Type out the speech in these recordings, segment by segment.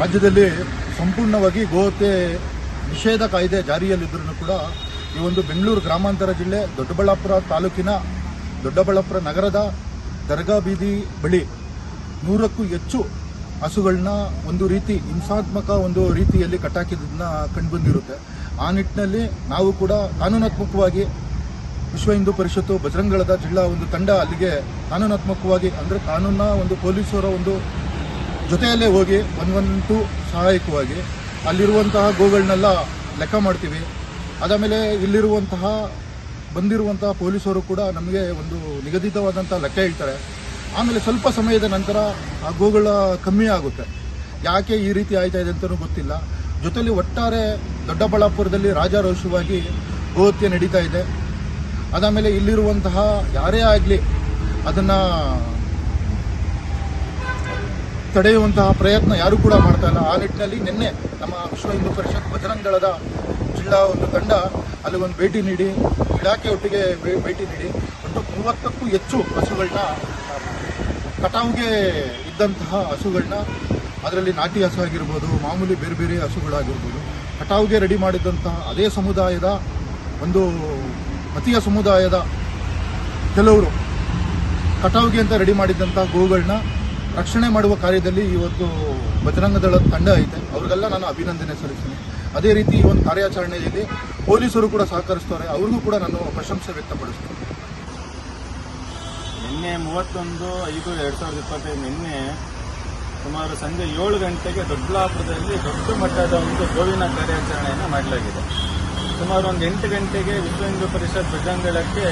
ರಾಜ್ಯದಲ್ಲಿ ಸಂಪೂರ್ಣವಾಗಿ ಗೋಹತ್ಯೆ ನಿಷೇಧ ಕಾಯ್ದೆ ಜಾರಿಯಲ್ಲಿದ್ದರೂ ಕೂಡ ಈ ಒಂದು ಬೆಂಗಳೂರು ಗ್ರಾಮಾಂತರ ಜಿಲ್ಲೆ ದೊಡ್ಡಬಳ್ಳಾಪುರ ತಾಲೂಕಿನ ದೊಡ್ಡಬಳ್ಳಾಪುರ ನಗರದ ದರ್ಗಾ ಬೀದಿ ಬಳಿ 100ಕ್ಕೂ ಹೆಚ್ಚು ಹಸುಗಳನ್ನ ಒಂದು ರೀತಿ ಹಿಂಸಾತ್ಮಕ ಒಂದು ರೀತಿಯಲ್ಲಿ ಕಟ್ಟಾಕಿದ್ದನ್ನ ಕಂಡುಬಂದಿರುತ್ತೆ. ಆ ನಿಟ್ಟಿನಲ್ಲಿ ನಾವು ಕೂಡ ಕಾನೂನಾತ್ಮಕವಾಗಿ ವಿಶ್ವ ಹಿಂದೂ ಪರಿಷತ್ತು ಬಜರಂಗಳದ ಜಿಲ್ಲಾ ಒಂದು ತಂಡ ಅಲ್ಲಿಗೆ ಕಾನೂನಾತ್ಮಕವಾಗಿ ಅಂದರೆ ಕಾನೂನ ಒಂದು ಪೊಲೀಸರ ಒಂದು ಜೊತೆಯಲ್ಲೇ ಹೋಗಿ 112 ಸಹಾಯಕವಾಗಿ ಅಲ್ಲಿರುವಂತಹ ಗೋಗಳನ್ನೆಲ್ಲ ಲೆಕ್ಕ ಮಾಡ್ತೀವಿ. ಅದಾದಮೇಲೆ ಇಲ್ಲಿರುವಂತಹ ಬಂದಿರುವಂತಹ ಪೊಲೀಸರು ಕೂಡ ನಮಗೆ ಒಂದು ನಿಗದಿತವಾದಂಥ ಲೆಕ್ಕ ಹೇಳ್ತಾರೆ. ಆಮೇಲೆ ಸ್ವಲ್ಪ ಸಮಯದ ನಂತರ ಆ ಗೋಗಳ ಕಮ್ಮಿ ಆಗುತ್ತೆ. ಯಾಕೆ ಈ ರೀತಿ ಆಯ್ತಾ ಇದೆ ಅಂತಲೂ ಗೊತ್ತಿಲ್ಲ. ಜೊತೆಲಿ ಒಟ್ಟಾರೆ ದೊಡ್ಡಬಳ್ಳಾಪುರದಲ್ಲಿ ರಾಜಾರೋಷವಾಗಿ ಗೋಹತ್ಯೆ ನಡೀತಾ ಇದೆ. ಅದಾದಮೇಲೆ ಇಲ್ಲಿರುವಂತಹ ಯಾರೇ ಆಗಲಿ ಅದನ್ನು ತಡೆಯುವಂತಹ ಪ್ರಯತ್ನ ಯಾರೂ ಕೂಡ ಮಾಡ್ತಾ ಇಲ್ಲ. ಆ ನಿಟ್ಟಿನಲ್ಲಿ ನಿನ್ನೆ ನಮ್ಮ ವಿಶ್ವ ಹಿಂದೂ ಪರಿಷತ್ ಬಜರಂಗಳದ ಜಿಲ್ಲಾ ಒಂದು ತಂಡ ಅಲ್ಲಿ ಒಂದು ಭೇಟಿ ನೀಡಿ ಇಲಾಖೆ ಒಟ್ಟಿಗೆ ಭೇಟಿ ನೀಡಿ ಒಟ್ಟು 30ಕ್ಕೂ ಹೆಚ್ಚು ಹಸುಗಳನ್ನ ಕಟಾವಿಗೆ ಇದ್ದಂತಹ ಹಸುಗಳನ್ನ ಅದರಲ್ಲಿ ನಾಟಿ ಹಸು ಆಗಿರ್ಬೋದು, ಮಾಮೂಲಿ ಬೇರೆ ಬೇರೆ ಹಸುಗಳಾಗಿರ್ಬೋದು, ಕಟಾವಿಗೆ ರೆಡಿ ಮಾಡಿದಂತಹ ಅದೇ ಸಮುದಾಯದ ಒಂದು ಮತೀಯ ಸಮುದಾಯದ ಕೆಲವರು ಕಟಾವಿಗೆ ಅಂತ ರೆಡಿ ಮಾಡಿದ್ದಂಥ ಗೋಗಳನ್ನ ರಕ್ಷಣೆ ಮಾಡುವ ಕಾರ್ಯದಲ್ಲಿ ಇವತ್ತು ಬಜರಂಗ ದಳದ ತಂಡ ಐತೆ. ಅವ್ರಿಗೆಲ್ಲ ನಾನು ಅಭಿನಂದನೆ ಸಲ್ಲಿಸ್ತೀನಿ. ಅದೇ ರೀತಿ ಈ ಒಂದು ಕಾರ್ಯಾಚರಣೆಯಲ್ಲಿ ಪೊಲೀಸರು ಕೂಡ ಸಹಕರಿಸ್ತಾರೆ. ಅವ್ರಿಗೂ ಕೂಡ ನಾನು ಪ್ರಶಂಸೆ ವ್ಯಕ್ತಪಡಿಸ್ತೀನಿ. ನಿನ್ನೆ 31/5/2025 ನಿನ್ನೆ ಸುಮಾರು ಸಂಜೆ 7 ಗಂಟೆಗೆ ದೊಡ್ಡಬಳ್ಳಾಪುರದಲ್ಲಿ ದೊಡ್ಡ ಮಟ್ಟದ ಒಂದು ಗೋವಿನ ಕಾರ್ಯಾಚರಣೆಯನ್ನು ಮಾಡಲಾಗಿದೆ. ಸುಮಾರು ಒಂದು 8 ಗಂಟೆಗೆ ವಿಶ್ವ ಹಿಂದೂ ಪರಿಷತ್ ಬಜರಂಗಳಕ್ಕೆ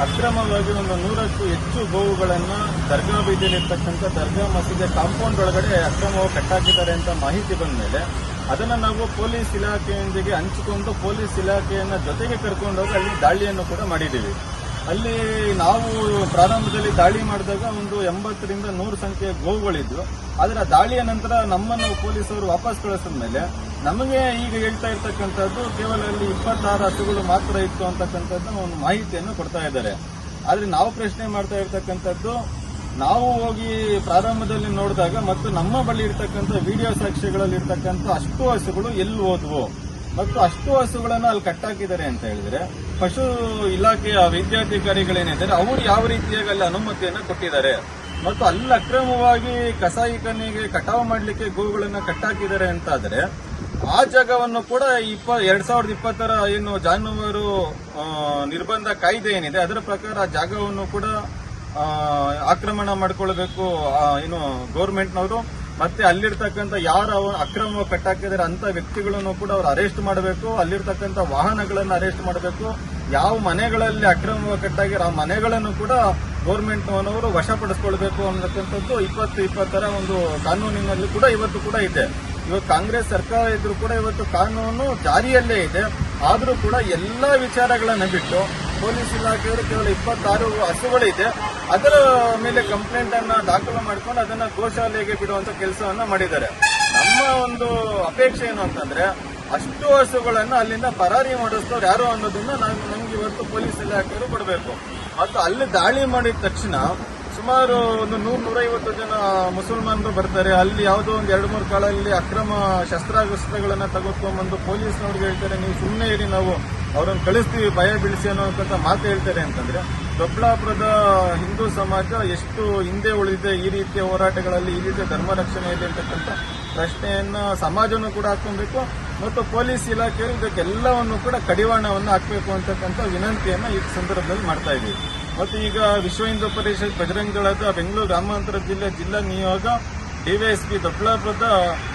ಅಕ್ರಮವಾಗಿ ಒಂದು 100ಕ್ಕೂ ಹೆಚ್ಚು ಗೋವುಗಳನ್ನು ದರ್ಗಾ ಬೀದಿಯಲ್ಲಿರ್ತಕ್ಕಂಥ ದರ್ಗಾ ಮಸೀದಿ ಕಾಂಪೌಂಡ್ ಒಳಗಡೆ ಅಕ್ರಮವಾಗಿ ಕಟ್ಟಾಕಿದ್ದಾರೆ ಅಂತ ಮಾಹಿತಿ ಬಂದ ಮೇಲೆ ಅದನ್ನು ನಾವು ಪೊಲೀಸ್ ಇಲಾಖೆಯೊಂದಿಗೆ ಹಂಚಿಕೊಂಡು ಪೊಲೀಸ್ ಇಲಾಖೆಯನ್ನು ಜೊತೆಗೆ ಕರ್ಕೊಂಡೋಗಿ ಅಲ್ಲಿ ದಾಳಿಯನ್ನು ಕೂಡ ಮಾಡಿದ್ದೀವಿ. ಅಲ್ಲಿ ನಾವು ಪ್ರಾರಂಭದಲ್ಲಿ ದಾಳಿ ಮಾಡಿದಾಗ ಒಂದು 80ರಿಂದ 100 ಸಂಖ್ಯೆಯ ಗೋವುಗಳಿದ್ವು. ಆದರೆ ಆ ದಾಳಿಯ ನಂತರ ನಮ್ಮನ್ನು ಪೊಲೀಸರು ವಾಪಸ್ ಕಳಿಸಿದ ಮೇಲೆ ನಮಗೆ ಈಗ ಹೇಳ್ತಾ ಇರ್ತಕ್ಕಂಥದ್ದು ಕೇವಲ ಅಲ್ಲಿ 26 ಹಸುಗಳು ಮಾತ್ರ ಇತ್ತು ಅಂತಕ್ಕಂಥದ್ದು ಒಂದು ಮಾಹಿತಿಯನ್ನು ಕೊಡ್ತಾ ಇದ್ದಾರೆ. ಆದರೆ ನಾವು ಪ್ರಶ್ನೆ ಮಾಡ್ತಾ ಇರ್ತಕ್ಕಂಥದ್ದು, ನಾವು ಹೋಗಿ ಪ್ರಾರಂಭದಲ್ಲಿ ನೋಡಿದಾಗ ಮತ್ತು ನಮ್ಮ ಬಳಿ ಇರ್ತಕ್ಕಂಥ ವಿಡಿಯೋ ಸಾಕ್ಷ್ಯಗಳಲ್ಲಿ ಇರ್ತಕ್ಕಂಥ ಅಷ್ಟು ಹಸುಗಳು ಎಲ್ಲಿ ಹೋದ್ವು ಮತ್ತು ಅಷ್ಟು ಹಸುಗಳನ್ನು ಅಲ್ಲಿ ಕಟ್ಟಾಕಿದ್ದಾರೆ ಅಂತ ಹೇಳಿದ್ರೆ ಪಶು ಇಲಾಖೆಯ ವೈದ್ಯಾಧಿಕಾರಿಗಳೇನಿದ್ದಾರೆ ಅವರು ಯಾವ ರೀತಿಯಾಗಿ ಅಲ್ಲಿ ಅನುಮತಿಯನ್ನು ಕೊಟ್ಟಿದ್ದಾರೆ ಮತ್ತು ಅಲ್ಲಿ ಅಕ್ರಮವಾಗಿ ಕಸಾಯಿಖಾನೆಗೆ ಕಟಾವು ಮಾಡಲಿಕ್ಕೆ ಗೋವುಗಳನ್ನು ಕಟ್ಟಾಕಿದ್ದಾರೆ ಅಂತಾದರೆ ಆ ಜಾಗವನ್ನು ಕೂಡ 2020ರ ಏನು ಜಾನುವಾರು ನಿರ್ಬಂಧ ಕಾಯ್ದೆ ಏನಿದೆ ಅದರ ಪ್ರಕಾರ ಆ ಜಾಗವನ್ನು ಕೂಡ ಆಕ್ರಮಣ ಮಾಡಿಕೊಳ್ಬೇಕು ಏನು ಗೌರ್ಮೆಂಟ್ನವರು. ಮತ್ತೆ ಅಲ್ಲಿರ್ತಕ್ಕಂಥ ಯಾರು ಅಕ್ರಮ ಕಟ್ಟಾಕಿದರೆ ಅಂತ ವ್ಯಕ್ತಿಗಳನ್ನು ಕೂಡ ಅವರು ಅರೆಸ್ಟ್ ಮಾಡಬೇಕು. ಅಲ್ಲಿರ್ತಕ್ಕಂಥ ವಾಹನಗಳನ್ನು ಅರೆಸ್ಟ್ ಮಾಡಬೇಕು. ಯಾವ ಮನೆಗಳಲ್ಲಿ ಅಕ್ರಮ ಕಟ್ಟಾಗಿರೋ ಆ ಮನೆಗಳನ್ನು ಕೂಡ ಗೌರ್ಮೆಂಟ್ನವರು ವಶಪಡಿಸಿಕೊಳ್ಬೇಕು ಅನ್ನತಕ್ಕಂಥದ್ದು 2020ರ ಒಂದು ಕಾನೂನಿನಲ್ಲಿ ಕೂಡ ಇವತ್ತು ಕೂಡ ಇದೆ. ಇವತ್ತು ಕಾಂಗ್ರೆಸ್ ಸರ್ಕಾರ ಇದ್ರೂ ಕೂಡ ಇವತ್ತು ಕಾನೂನು ಜಾರಿಯಲ್ಲೇ ಇದೆ. ಆದರೂ ಕೂಡ ಎಲ್ಲ ವಿಚಾರಗಳನ್ನು ಬಿಟ್ಟು ಪೊಲೀಸ್ ಇಲಾಖೆಯವರು ಕೇವಲ 26 ಹಸುಗಳಿದೆ ಅದರ ಮೇಲೆ ಕಂಪ್ಲೇಂಟ್ ಅನ್ನ ದಾಖಲು ಮಾಡಿಕೊಂಡು ಅದನ್ನ ಗೋಶಾಲೆಗೆ ಬಿಡುವಂತ ಕೆಲಸವನ್ನ ಮಾಡಿದ್ದಾರೆ. ನಮ್ಮ ಒಂದು ಅಪೇಕ್ಷೆ ಏನು ಅಂತಂದ್ರೆ ಅಷ್ಟು ಹಸುಗಳನ್ನ ಅಲ್ಲಿಂದ ಪರಾರಿ ಮಾಡಿಸ್ತವ್ರು ಯಾರು ಅನ್ನೋದನ್ನ ನಮ್ಗೆ ಇವತ್ತು ಪೊಲೀಸ್ ಇಲಾಖೆಯವರು ಕೊಡಬೇಕು. ಮತ್ತು ಅಲ್ಲಿ ದಾಳಿ ಮಾಡಿದ ತಕ್ಷಣ ಸುಮಾರು ಒಂದು 100-150 ಜನ ಮುಸಲ್ಮಾನರು ಬರ್ತಾರೆ. ಅಲ್ಲಿ ಯಾವುದೋ ಒಂದು 2-3 ಕಾಲಲ್ಲಿ ಅಕ್ರಮ ಶಸ್ತ್ರಾಸ್ತ್ರಗಳನ್ನ ತೆಗೆದುಕೊಂಡ್ಬಂದು ಪೊಲೀಸ್ನವ್ರಿಗೆ ಹೇಳ್ತಾರೆ, ನೀವು ಸುಮ್ಮನೆ ಇರಿ, ನಾವು ಅವರನ್ನು ಕಳಿಸ್ತೀವಿ, ಭಯ ಬೀಳಿಸಿ ಅನ್ನೋಂಥ ಮಾತು ಹೇಳ್ತಾರೆ. ಅಂತಂದ್ರೆ ದೊಡ್ಡಬಳ್ಳಾಪುರದ ಹಿಂದೂ ಸಮಾಜ ಎಷ್ಟು ಹಿಂದೆ ಉಳಿದಿದೆ ಈ ರೀತಿಯ ಹೋರಾಟಗಳಲ್ಲಿ, ಈ ರೀತಿಯ ಧರ್ಮ ರಕ್ಷಣೆಯಲ್ಲಿ ಇರ್ತಕ್ಕಂಥ ಪ್ರಶ್ನೆಯನ್ನ ಸಮಾಜನೂ ಕೂಡ ಹಾಕೊಬೇಕು ಮತ್ತು ಪೊಲೀಸ್ ಇಲಾಖೆಯವರು ಇದಕ್ಕೆಲ್ಲವನ್ನು ಕೂಡ ಕಡಿವಾಣವನ್ನು ಹಾಕಬೇಕು ಅಂತಕ್ಕಂಥ ವಿನಂತಿಯನ್ನ ಈ ಸಂದರ್ಭದಲ್ಲಿ ಮಾಡ್ತಾ ಇದ್ದೀವಿ. ಮತ್ತು ಈಗ ವಿಶ್ವ ಹಿಂದೂ ಪರಿಷತ್ ಬಜರಂಗಳದ ಬೆಂಗಳೂರು ಗ್ರಾಮಾಂತರ ಜಿಲ್ಲಾ ನಿಯೋಗ ಡಿವೈಎಸ್ಪಿ ದೊಡ್ಡಬಳ್ಳಾಪುರದ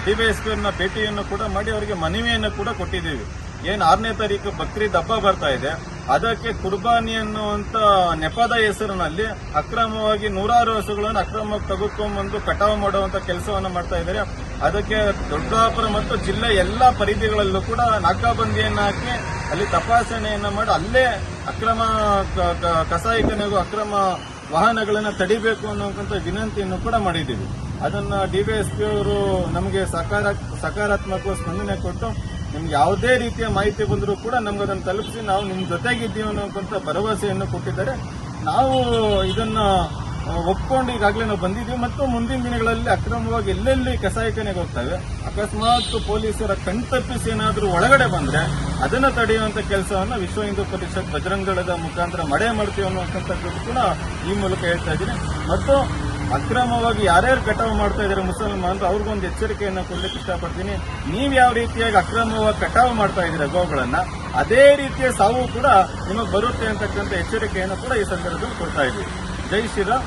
ಡಿವೈಎಸ್ಪಿಯವ್ರನ್ನ ಭೇಟಿಯನ್ನು ಕೂಡ ಮಾಡಿ ಅವರಿಗೆ ಮನವಿಯನ್ನು ಕೂಡ ಕೊಟ್ಟಿದ್ದೀವಿ. ಏನು 6ನೇ ತಾರೀಕು ಬಕ್ರೀದ್ ಹಬ್ಬ ಬರ್ತಾ ಇದೆ, ಅದಕ್ಕೆ ಕುರ್ಬಾನಿ ಅನ್ನುವಂತ ನೆಪದ ಹೆಸರಿನಲ್ಲಿ ಅಕ್ರಮವಾಗಿ 100 ಹಸುಗಳನ್ನು ಅಕ್ರಮವಾಗಿ ತೆಗೆದುಕೊಂಡ್ಬಂದು ಕಟಾವು ಮಾಡುವಂತ ಕೆಲಸವನ್ನು ಮಾಡ್ತಾ ಇದ್ದಾರೆ. ಅದಕ್ಕೆ ದೊಡ್ಡಬಳ್ಳಾಪುರ ಮತ್ತು ಜಿಲ್ಲೆ ಎಲ್ಲಾ ಪರಿಧಿಗಳಲ್ಲೂ ಕೂಡ ನಾಕಾಬಂದಿಯನ್ನ ಹಾಕಿ ಅಲ್ಲಿ ತಪಾಸಣೆಯನ್ನ ಮಾಡಿ ಅಲ್ಲೇ ಅಕ್ರಮ ಕಸಾಯಿಖಾನೆಗೂ ಅಕ್ರಮ ವಾಹನಗಳನ್ನು ತಡಿಬೇಕು ಅನ್ನುವಂತ ವಿನಂತಿಯನ್ನು ಕೂಡ ಮಾಡಿದ್ದೀವಿ. ಅದನ್ನ ಡಿವೈಎಸ್ಪಿ ಅವರು ನಮಗೆ ಸಕಾರಾತ್ಮಕ ಸ್ಪಂದನೆ ಕೊಟ್ಟು ನಿಮ್ಗೆ ಯಾವುದೇ ರೀತಿಯ ಮಾಹಿತಿ ಬಂದರೂ ಕೂಡ ನಮ್ಗೆ ಅದನ್ನು ತಲುಪಿಸಿ ನಾವು ನಿಮ್ಮ ಜೊತೆಗಿದ್ದೀವಿ ಅನ್ನೋಂಥ ಭರವಸೆಯನ್ನು ಕೊಟ್ಟಿದ್ದಾರೆ. ನಾವು ಇದನ್ನ ಒಪ್ಕೊಂಡು ಈಗಾಗಲೇ ನಾವು ಬಂದಿದ್ದೀವಿ ಮತ್ತು ಮುಂದಿನ ದಿನಗಳಲ್ಲಿ ಅಕ್ರಮವಾಗಿ ಎಲ್ಲೆಲ್ಲಿ ಕಸಾಯಿಖಾನೆಗೆ ಹೋಗ್ತವೆ, ಅಕಸ್ಮಾತ್ ಪೊಲೀಸರ ಕಣ್ತಪ್ಪಿಸಿ ಏನಾದರೂ ಒಳಗಡೆ ಬಂದ್ರೆ ಅದನ್ನು ತಡೆಯುವಂತ ಕೆಲಸವನ್ನ ವಿಶ್ವ ಹಿಂದೂ ಪರಿಷತ್ ಬಜರಂಗ ದಳದ ಮುಖಾಂತರ ಮಾಡ್ತೀವಿ ಅನ್ನುವಂಥದ್ದು ಕೂಡ ಈ ಮೂಲಕ ಹೇಳ್ತಾ ಇದ್ದೀನಿ. ಮತ್ತು ಅಕ್ರಮವಾಗಿ ಯಾರ್ಯಾರು ಕಟಾವು ಮಾಡ್ತಾ ಇದ್ದಾರೆ ಮುಸಲ್ಮಾನರು ಅವ್ರಿಗೊಂದು ಎಚ್ಚರಿಕೆಯನ್ನು ಕೊಡ್ಲಿಕ್ಕೆ ಇಷ್ಟಪಡ್ತೀನಿ. ನೀವ್ ಯಾವ ರೀತಿಯಾಗಿ ಅಕ್ರಮವಾಗಿ ಕಟಾವು ಮಾಡ್ತಾ ಇದ್ದೀರಾ ಗೋಗಳನ್ನ, ಅದೇ ರೀತಿಯ ಸಾವು ಕೂಡ ನಿಮಗೆ ಬರುತ್ತೆ ಅಂತಕ್ಕಂಥ ಎಚ್ಚರಿಕೆಯನ್ನು ಕೂಡ ಈ ಸಂದರ್ಭದಲ್ಲಿ ಕೊಡ್ತಾ ಇದ್ದೀವಿ. ಜೈ ಶ್ರೀರಾಮ್.